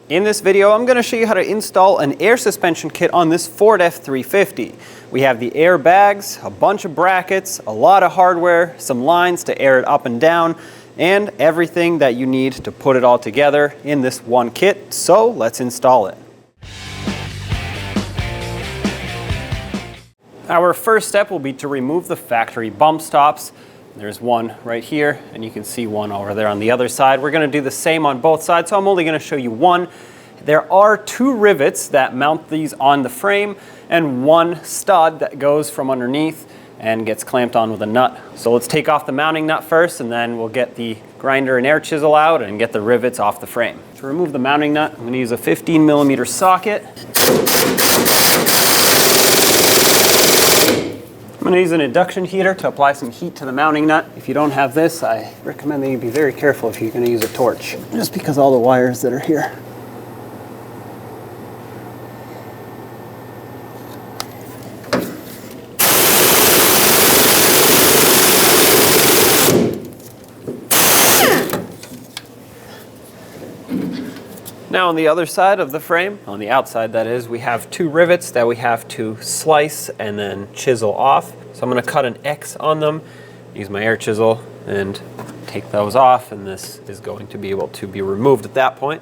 In this video, I'm going to show you how to install an air suspension kit on this Ford F-350. We have the air bags, a bunch of brackets, a lot of hardware, some lines to air it up and down, and everything that you need to put it all together in this one kit. So let's install it. Our first step will be to remove the factory bump stops. There's one right here, and you can see one over there on the other side. We're going to do the same on both sides, so I'm only going to show you one. There are two rivets that mount these on the frame, and one stud that goes from underneath and gets clamped on with a nut. So let's take off the mounting nut first, and then we'll get the grinder and air chisel out and get the rivets off the frame. To remove the mounting nut, I'm going to use a 15mm socket. I'm going to use an induction heater to apply some heat to the mounting nut. If you don't have this, I recommend that you be very careful if you're going to use a torch, just because all the wires that are here. Now on the other side of the frame, on the outside that is, we have two rivets that we have to slice and then chisel off. So I'm going to cut an X on them, use my air chisel and take those off, and this is going to be able to be removed at that point.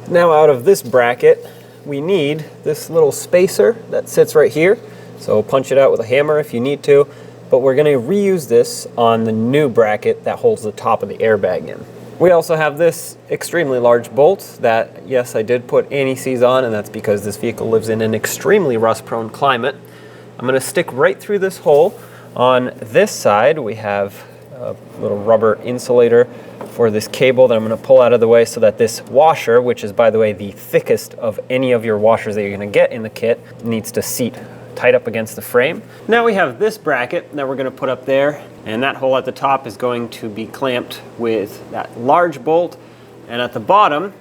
Now out of this bracket, we need this little spacer that sits right here. So punch it out with a hammer if you need to, but we're going to reuse this on the new bracket that holds the top of the airbag in. We also have this extremely large bolt that, yes, I did put anti-seize on, and that's because this vehicle lives in an extremely rust-prone climate. I'm going to stick right through this hole. On this side, we have a little rubber insulator for this cable that I'm going to pull out of the way so that this washer, which is, by the way, the thickest of any of your washers that you're going to get in the kit, needs to seat tight up against the frame. Now we have this bracket that we're going to put up there, and that hole at the top is going to be clamped with that large bolt, and at the bottom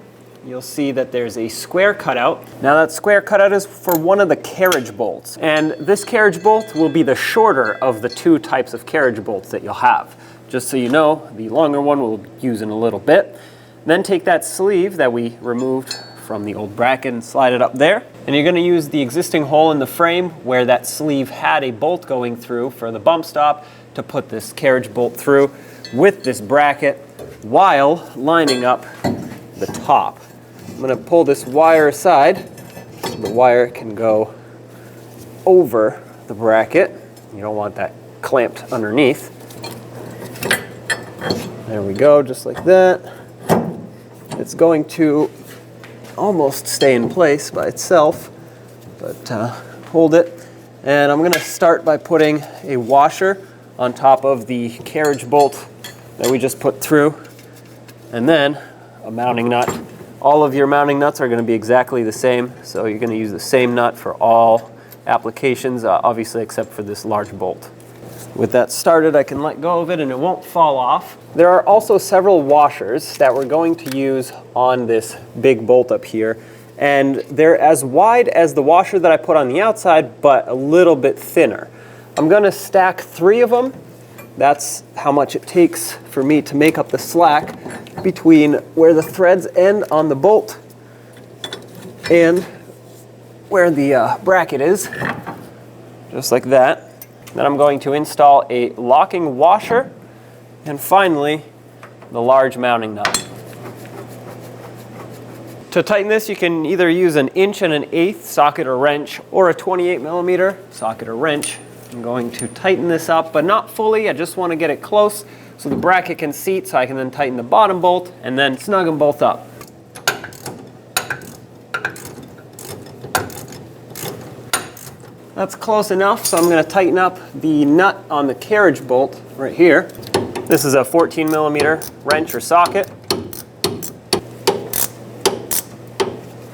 you'll see that there's a square cutout. Now that square cutout is for one of the carriage bolts, and this carriage bolt will be the shorter of the two types of carriage bolts that you'll have. Just so you know, the longer one we'll use in a little bit. Then take that sleeve that we removed from the old bracket and slide it up there. And you're going to use the existing hole in the frame where that sleeve had a bolt going through for the bump stop to put this carriage bolt through with this bracket while lining up the top. I'm going to pull this wire aside so the wire can go over the bracket. You don't want that clamped underneath. There we go, just like that. It's going to almost stay in place by itself, but hold it. And I'm going to start by putting a washer on top of the carriage bolt that we just put through, and then a mounting nut. All of your mounting nuts are going to be exactly the same, so you're going to use the same nut for all applications, obviously except for this large bolt. With that started, I can let go of it and it won't fall off. There are also several washers that we're going to use on this big bolt up here, and they're as wide as the washer that I put on the outside, but a little bit thinner. I'm going to stack 3 of them. That's how much it takes for me to make up the slack between where the threads end on the bolt and where the bracket is, just like that. Then I'm going to install a locking washer, and finally the large mounting nut. To tighten this, you can either use an 1 1/8" socket or wrench, or a 28mm socket or wrench. I'm going to tighten this up, but not fully. I just want to get it close so the bracket can seat, so I can then tighten the bottom bolt and then snug them both up. That's close enough, so I'm going to tighten up the nut on the carriage bolt right here. This is a 14mm wrench or socket.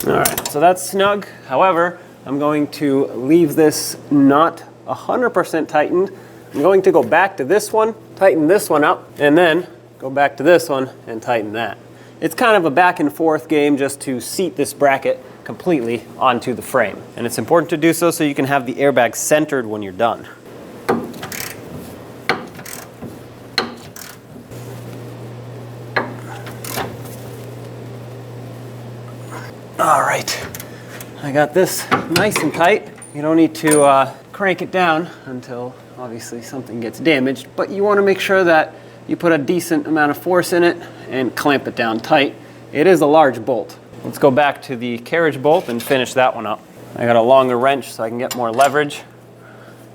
All right, so that's snug. However, I'm going to leave this not 100% tightened. I'm going to go back to this one, tighten this one up, and then go back to this one and tighten that. It's kind of a back and forth game just to seat this bracket completely onto the frame. And it's important to do so so you can have the airbag centered when you're done. All right, I got this nice and tight. You don't need to crank it down until obviously something gets damaged, but you want to make sure that you put a decent amount of force in it and clamp it down tight. It is a large bolt. Let's go back to the carriage bolt and finish that one up. I got a longer wrench so I can get more leverage.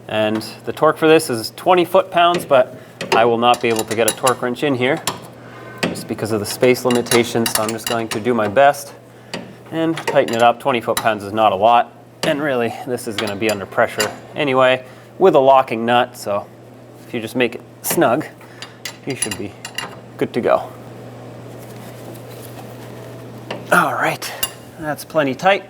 And the torque for this is 20 foot-pounds, but I will not be able to get a torque wrench in here just because of the space limitations, so I'm just going to do my best and tighten it up. 20 foot-pounds is not a lot, and really this is going to be under pressure anyway with a locking nut, so if you just make it snug, you should be good to go. All right, that's plenty tight.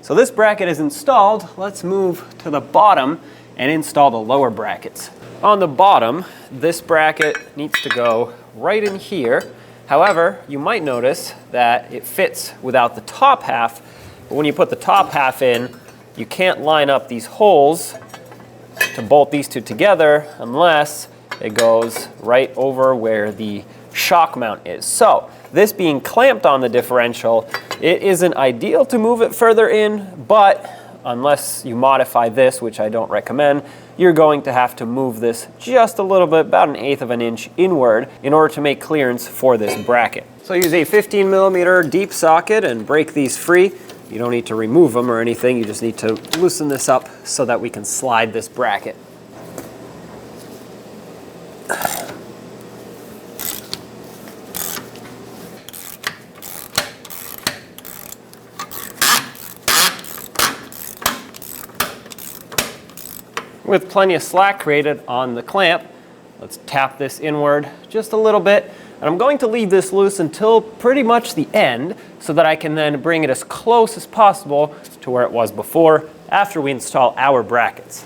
So this bracket is installed. Let's move to the bottom and install the lower brackets. On the bottom, this bracket needs to go right in here. However, you might notice that it fits without the top half, but when you put the top half in, you can't line up these holes to bolt these two together unless it goes right over where the shock mount is. So this being clamped on the differential, it isn't ideal to move it further in, but unless you modify this, which I don't recommend, you're going to have to move this just a little bit, about 1/8 of an inch inward, in order to make clearance for this bracket. So use a 15mm deep socket and break these free. You don't need to remove them or anything, you just need to loosen this up so that we can slide this bracket. With plenty of slack created on the clamp, let's tap this inward just a little bit. And I'm going to leave this loose until pretty much the end so that I can then bring it as close as possible to where it was before after we install our brackets.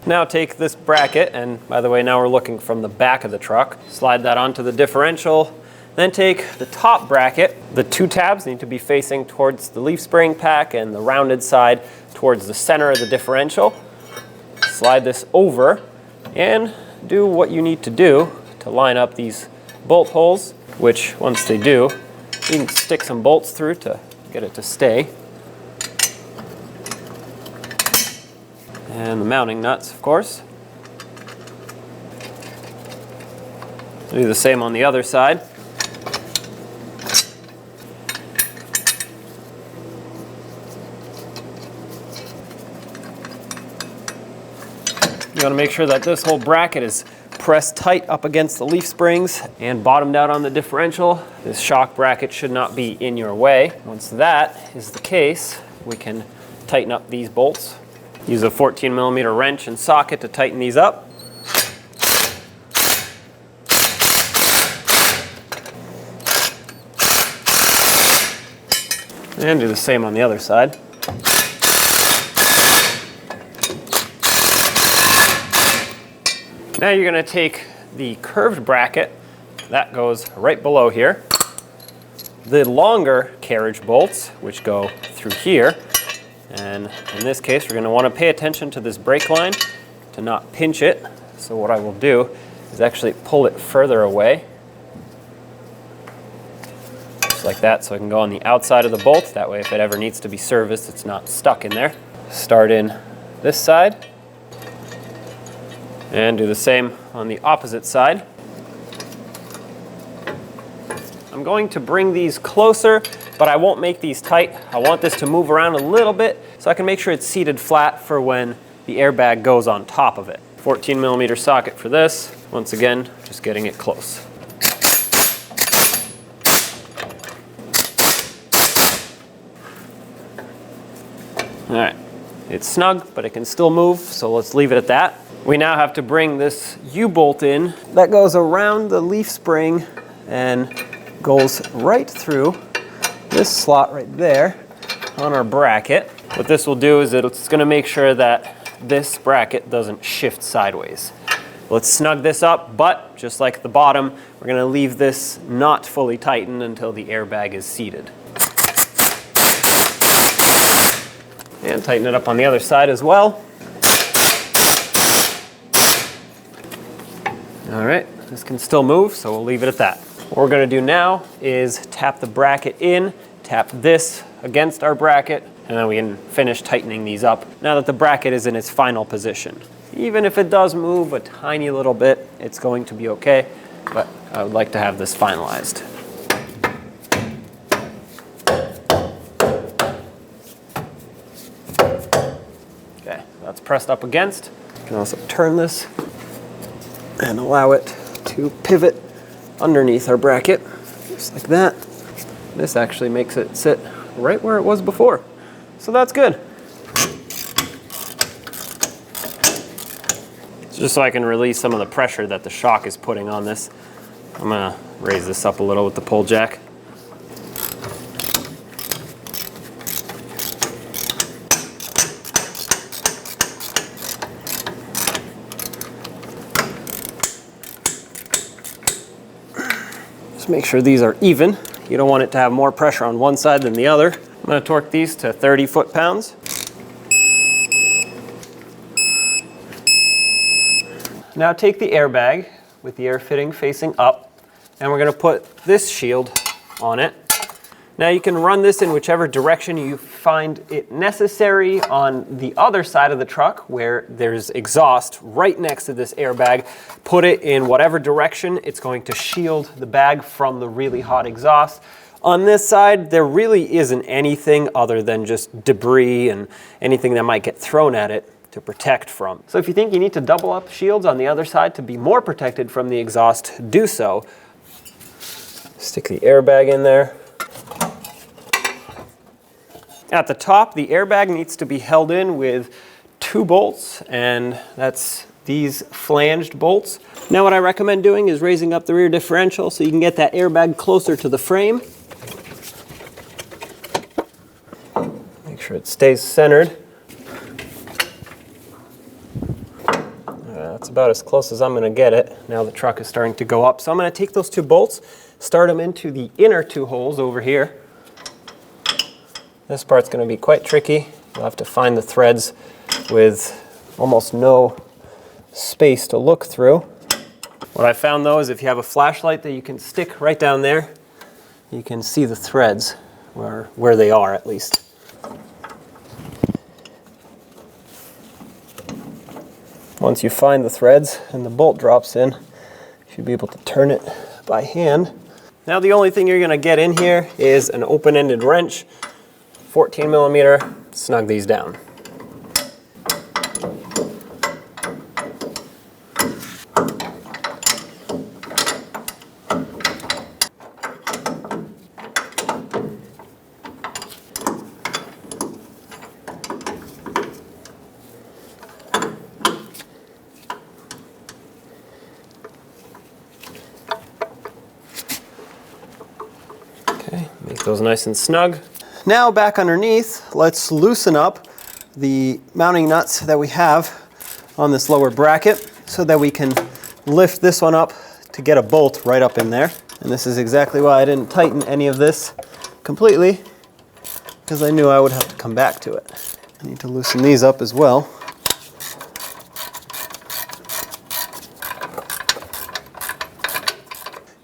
Now take this bracket, and by the way, now we're looking from the back of the truck. Slide that onto the differential. Then take the top bracket. The two tabs need to be facing towards the leaf spring pack and the rounded side towards the center of the differential. Slide this over and do what you need to do to line up these bolt holes, which once they do, you can stick some bolts through to get it to stay. And the mounting nuts, of course. Do the same on the other side. You want to make sure that this whole bracket is pressed tight up against the leaf springs and bottomed out on the differential. This shock bracket should not be in your way. Once that is the case, we can tighten up these bolts. Use a 14mm wrench and socket to tighten these up. And do the same on the other side. Now you're going to take the curved bracket that goes right below here, the longer carriage bolts, which go through here, and in this case we're going to want to pay attention to this brake line to not pinch it. So what I will do is actually pull it further away, just like that, so I can go on the outside of the bolt. That way if it ever needs to be serviced, it's not stuck in there. Start in this side. And do the same on the opposite side. I'm going to bring these closer, but I won't make these tight. I want this to move around a little bit so I can make sure it's seated flat for when the airbag goes on top of it. 14mm socket for this. Once again, just getting it close. All right, it's snug, but it can still move, so let's leave it at that. We now have to bring this U-bolt in. That goes around the leaf spring and goes right through this slot right there on our bracket. What this will do is it's gonna make sure that this bracket doesn't shift sideways. Let's snug this up, but just like the bottom, we're gonna leave this not fully tightened until the airbag is seated. And tighten it up on the other side as well. All right, this can still move, so we'll leave it at that. What we're gonna do now is tap the bracket in, tap this against our bracket, and then we can finish tightening these up now that the bracket is in its final position. Even if it does move a tiny little bit, it's going to be okay, but I would like to have this finalized. Okay, that's pressed up against. You can also turn this and allow it to pivot underneath our bracket, just like that. This actually makes it sit right where it was before. So that's good. Just so I can release some of the pressure that the shock is putting on this, I'm gonna raise this up a little with the pull jack. Just make sure these are even. You don't want it to have more pressure on one side than the other. I'm going to torque these to 30 foot-pounds. Now take the airbag with the air fitting facing up, and we're going to put this shield on it. Now you can run this in whichever direction you find it necessary. On the other side of the truck where there's exhaust right next to this airbag, put it in whatever direction. It's going to shield the bag from the really hot exhaust. On this side, there really isn't anything other than just debris and anything that might get thrown at it to protect from. So if you think you need to double up shields on the other side to be more protected from the exhaust, do so. Stick the airbag in there. At the top, the airbag needs to be held in with 2 bolts, and that's these flanged bolts. Now what I recommend doing is raising up the rear differential so you can get that airbag closer to the frame. Make sure it stays centered. That's about as close as I'm going to get it. Now the truck is starting to go up. So I'm going to take those 2 bolts, start them into the inner 2 holes over here. This part's going to be quite tricky. You'll have to find the threads with almost no space to look through. What I found though is if you have a flashlight that you can stick right down there, you can see the threads where they are at least. Once you find the threads and the bolt drops in, you should be able to turn it by hand. Now the only thing you're going to get in here is an open-ended wrench, 14 millimeter, snug these down. Okay, make those nice and snug. Now back underneath, let's loosen up the mounting nuts that we have on this lower bracket so that we can lift this one up to get a bolt right up in there. And this is exactly why I didn't tighten any of this completely, because I knew I would have to come back to it. I need to loosen these up as well.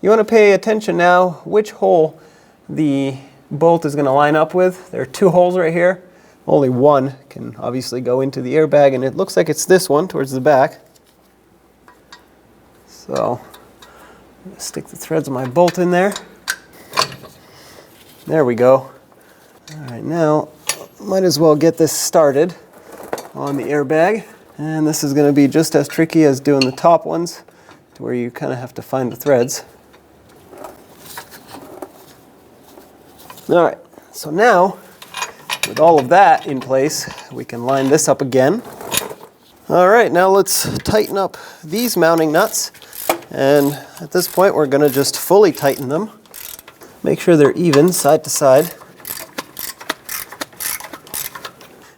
You want to pay attention now which hole the bolt is going to line up with. There are 2 holes right here. Only one can obviously go into the airbag, and it looks like it's this one towards the back. So I'm going to stick the threads of my bolt in there. There we go. All right, now might as well get this started on the airbag. And this is going to be just as tricky as doing the top ones, to where you kind of have to find the threads. All right, so now With all of that in place, we can line this up again. All right, now let's tighten up these mounting nuts. And at this point, we're gonna just fully tighten them. Make sure they're even side to side.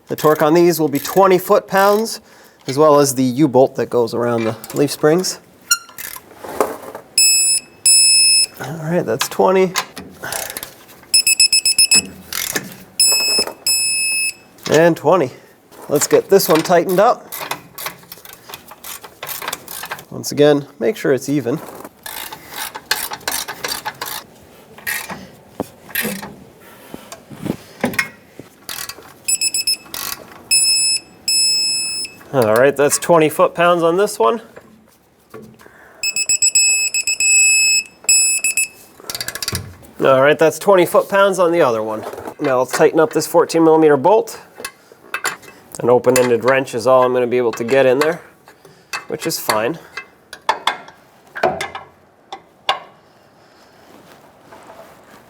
The torque on these will be 20 foot-pounds, as well as the U-bolt that goes around the leaf springs. All right, that's 20. And 20. Let's get this one tightened up. Once again, make sure it's even. All right, that's 20 foot-pounds on this one. All right, that's 20 foot-pounds on the other one. Now let's tighten up this 14mm bolt. An open-ended wrench is all I'm going to be able to get in there, which is fine.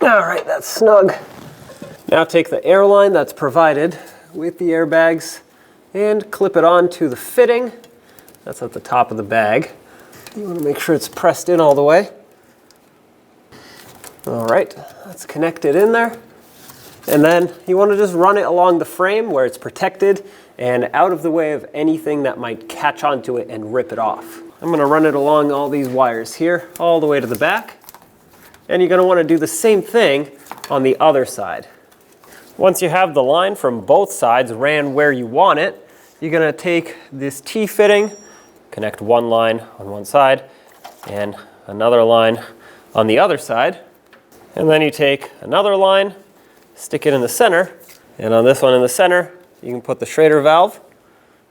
All right, that's snug. Now take the air line that's provided with the airbags and clip it onto the fitting. That's at the top of the bag. You want to make sure it's pressed in all the way. All right, that's connected in there. And then you want to just run it along the frame where it's protected and out of the way of anything that might catch onto it and rip it off. I'm going to run it along all these wires here, all the way to the back. And you're going to want to do the same thing on the other side. Once you have the line from both sides ran where you want it, you're going to take this T-fitting, connect one line on one side and another line on the other side. And then you take another line, stick it in the center, and on this one in the center, you can put the Schrader valve.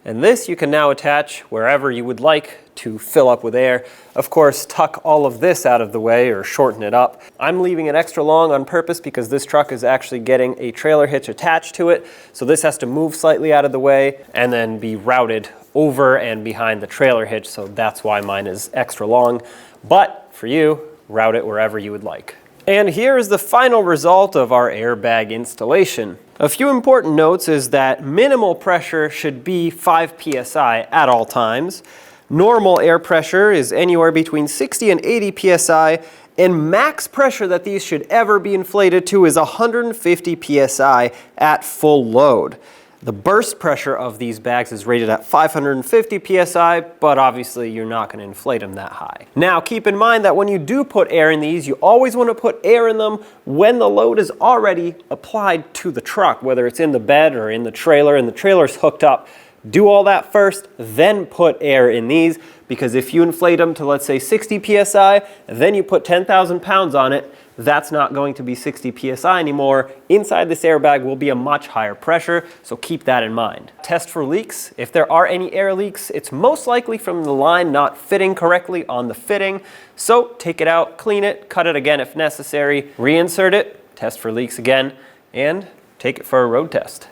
And this you can now attach wherever you would like to fill up with air. Of course, tuck all of this out of the way or shorten it up. I'm leaving it extra long on purpose because this truck is actually getting a trailer hitch attached to it. So this has to move slightly out of the way and then be routed over and behind the trailer hitch. So that's why mine is extra long. But for you, route it wherever you would like. And here is the final result of our airbag installation. A few important notes is that minimal pressure should be 5 psi at all times. Normal air pressure is anywhere between 60 and 80 psi, and max pressure that these should ever be inflated to is 150 psi at full load. The burst pressure of these bags is rated at 550 psi, but obviously you're not going to inflate them that high. Now keep in mind that when you do put air in these, you always want to put air in them when the load is already applied to the truck, whether it's in the bed or in the trailer and the trailer's hooked up. Do all that first, then put air in these, because if you inflate them to, let's say, 60 psi, then you put 10,000 pounds on it, that's not going to be 60 psi anymore. Inside this airbag will be a much higher pressure, so keep that in mind. Test for leaks. If there are any air leaks, it's most likely from the line not fitting correctly on the fitting. So take it out, clean it, cut it again if necessary, reinsert it, test for leaks again, and take it for a road test.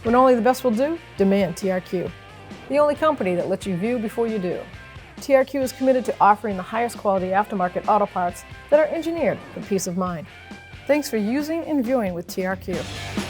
When only the best will do, demand TRQ. The only company that lets you view before you do. TRQ is committed to offering the highest quality aftermarket auto parts that are engineered for peace of mind. Thanks for using and viewing with TRQ.